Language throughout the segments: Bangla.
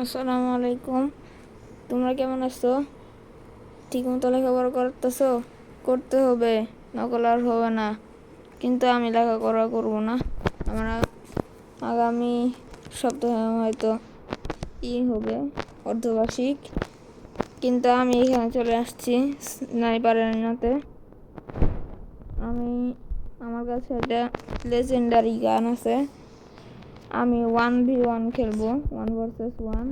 আসসালামু আলাইকুম। তোমরা কেমন আছো? ঠিক মতো লেখাপড়া করতেছো? করতে হবে, নকল আর হবে না। কিন্তু আমি লেখাপড়া করব না। আমার আগামী সপ্তাহে হয়তো হবে অর্ধবার্ষিক, কিন্তু আমি এখানে চলে আসছি স্নাইপার এরিনাতে। আমার কাছে একটা লেজেন্ডারি গান আছে। আমি 1v1 খেলবো, 1 vs 1।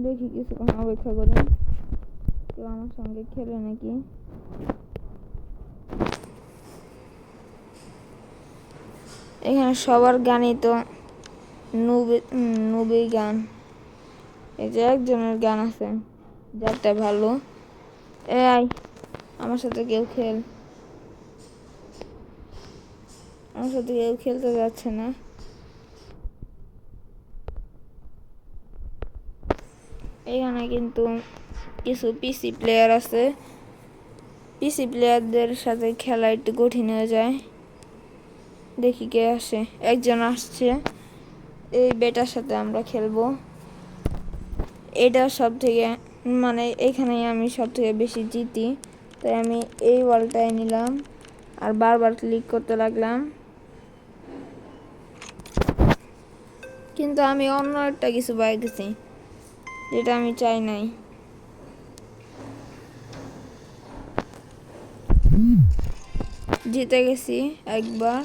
দেখি কিছুক্ষণ অপেক্ষা করি কেউ আমার সঙ্গে খেলে নাকি। এখানে সবার গানই তো নুবি গান। এই যে একজনের গান আছে যারটা ভালো। এই আমার সাথে কেউ আমার সাথে কেউ খেলতে যাচ্ছে না। এখানে কিন্তু কিছু পিসি প্লেয়ার আছে। পিসি প্লেয়ারদের সাথে খেলা একটু কঠিন হয়ে যায়। দেখি কে আসে। একজন আসছে, এই বেটার সাথে আমরা খেলবো। এটা সব থেকে এখানেই আমি সব থেকে বেশি জিতি, তাই আমি এই ওয়ালটায় নিলাম আর বারবার ক্লিক করতে লাগলাম। কিন্তু আমি অন্য একটা কিছু পাই গেছি যেটা আমি চাই নাই। জিতে গেছি একবার।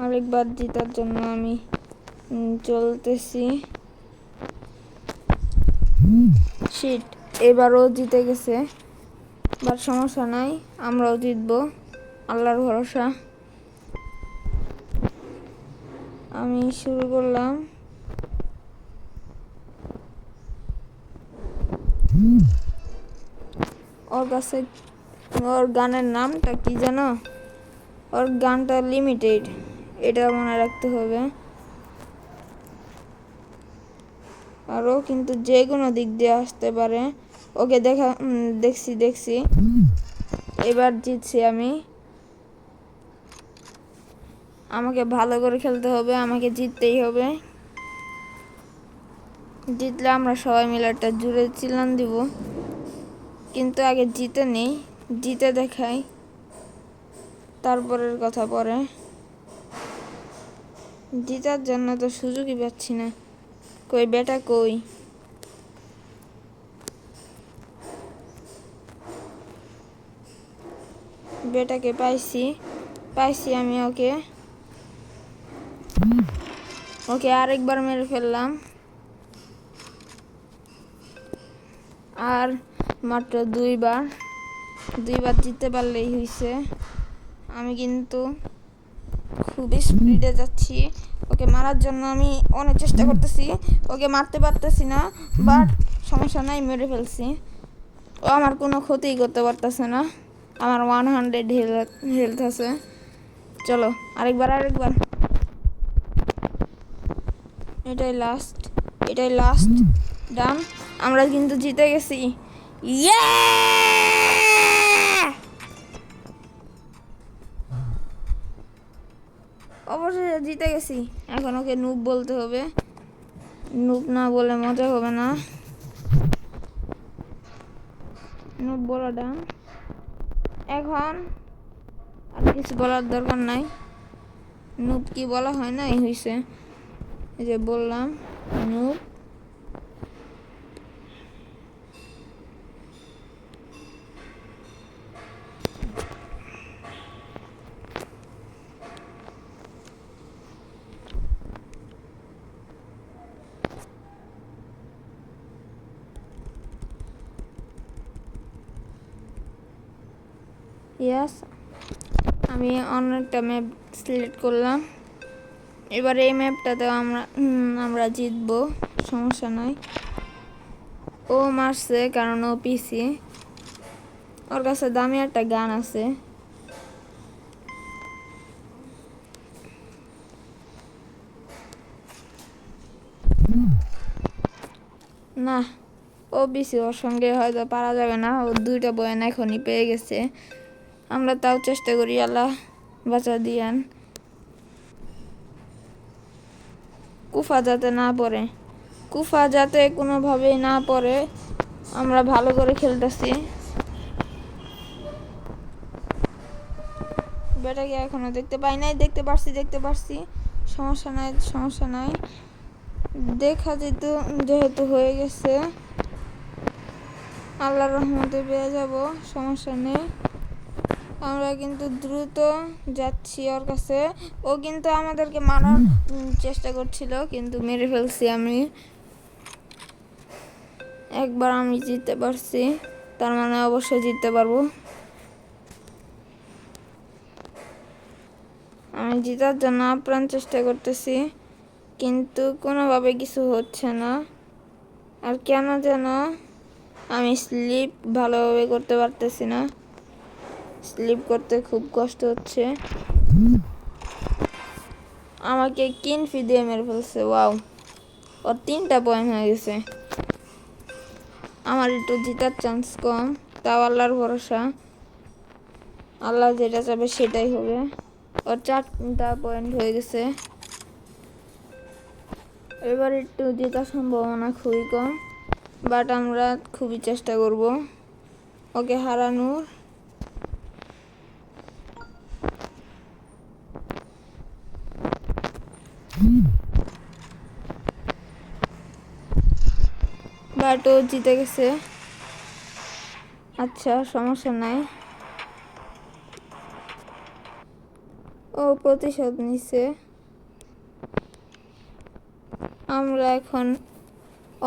আরেকবার জেতার জন্য আমি চলতেছি। শিট, এবারও জিতে গেছে, বাট সমস্যা নাই, আমরাও জিতবো, আল্লাহর ভরসা। আমি শুরু করলাম। ওর কাছে ওর গানের নামটা কি জানো? ওর গানটা লিমিটেড, এটা মনে রাখতে হবে। আর ও কিন্তু যে কোনো দিক দিয়ে আসতে পারে। ওকে দেখছি এবার জিতছি আমি। আমাকে ভালো করে খেলতে হবে, আমাকে জিততেই হবে। জিতলে আমরা সবাই মিলে একটা জুড়ে চিল্লান দিব। কিন্তু আগে জিতে নেই, জিতে দেখাই, তারপরের কথা পরে। জিতার জন্য তো সুযোগই পাচ্ছি না। কই বেটা কই? বেটাকে পাইছি আমি। ওকে আরেকবার মেরে ফেললাম। আর মাত্র দুইবার জিততে পারলেই হয়েছে। আমি কিন্তু খুবই স্পিডে যাচ্ছি। ওকে মারার জন্য আমি অনেক চেষ্টা করতেছি, ওকে মারতে পারতেছি না, বাট সমস্যা নাই, মেরে ফেলছি। ও আমার কোনো ক্ষতিই করতে পারতেছে না। আমার 100 হেলথ আছে। চলো আরেকবার। এটাই লাস্ট ডান। আমরা কিন্তু জিতে গেছি। ইয়ে! অবশেষে জিতে গেছি। এখন ওকে নুব বলতে হবে, নুব না বলে মজা হবে না। নুব বলাটা এখন আর কিছু বলার দরকার নাই। নুব কি বলা হয় না, এই হয়েছে, এই যে বললাম নুব। ইয়াস, আমি অন্য একটা ম্যাপ সিলেক্ট করলাম। এবার এই ম্যাপটাতেও আমরা জিতবো, সমস্যা নাই। ও মারছে কারণ ও পিসি, ওর কাছে দামি একটা গান আছে। না, ও পিসি, ওর সঙ্গে হয়তো পারা যাবে না। ও 2টা বয়ান এখনই পেয়ে গেছে। আমরা তাও চেষ্টা করি, আল্লাহ বাঁচা দিয়ান, কুফা যাতে না পড়ে, কুফা যাতে কোনোভাবেই না পড়ে। আমরা ভালো করে খেলতেছি। বেটাকে এখনো দেখতে পাই নাই, দেখতে পারছি। সমস্যা নাই, দেখা যেত যেহেতু হয়ে গেছে, আল্লাহর রহমতে পেয়ে যাব, সমস্যা নেই। আমরা কিন্তু দ্রুত যাচ্ছি ওর কাছে। ও কিন্তু আমাদেরকে মারার চেষ্টা করছিল, কিন্তু মেরে ফেলছি আমি। একবার আমি জিততে পারছি, তার মানে অবশ্যই জিততে পারবো। আমি জেতার জন্য আপ্রাণ চেষ্টা করতেছি, কিন্তু কোনোভাবে কিছু হচ্ছে না। আর কেন যেন আমি স্লিপ ভালোভাবে করতে পারতেছি না, স্লিপ করতে খুব কষ্ট হচ্ছে। আমাকে কিনফি দিয়ে মেরে ফেলছে। ওয়াও, ওর 3টা পয়েন্ট হয়ে গেছে। আমার একটু জেতার চান্স কম, তাও আল্লাহর ভরসা, আল্লাহ যেটা চাবে সেটাই হবে। ওর 4টা পয়েন্ট হয়ে গেছে। এবার একটু জেতার সম্ভাবনা খুবই কম, বাট আমরা খুবই চেষ্টা করব ওকে হারানোর। বাট ও জিতে গেছে। আচ্ছা, সমস্যা নাই, ও প্রতিশোধ নিছে। আমরা এখন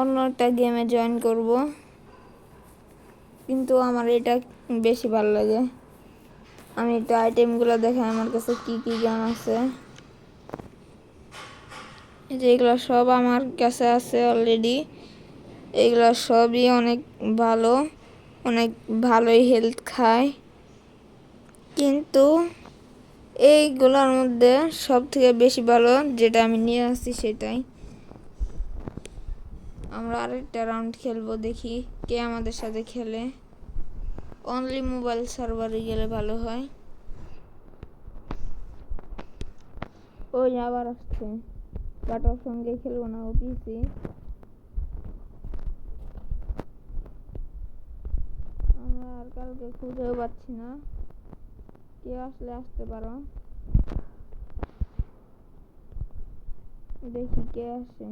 অন্য একটা গেমে জয়েন করব, কিন্তু আমার এটা বেশি ভালো লাগে। আমি একটু আইটেমগুলো দেখাই আমার কাছে কি কি গান আছে। যেগুলো সব আমার কাছে আছে অলরেডি, এগুলো সবই অনেক ভালো, অনেক ভালোই হেলথ খায়। কিন্তু এইগুলোর মধ্যে সব থেকে বেশি ভালো যেটা আমি নিয়ে আসছি সেটাই। আমরা আরেকটা রাউন্ড খেলবো, দেখি কে আমাদের সাথে খেলে। অনলি মোবাইল সার্ভারে গেলে ভালো হয়। ওই আবার আসছে, বাট ওর সঙ্গে খেলবো না, ও পিসি। আমরা আর কাউকে খুঁজেও পাচ্ছি না, কেউ আসলে আসতে পারো, দেখি কে আসে।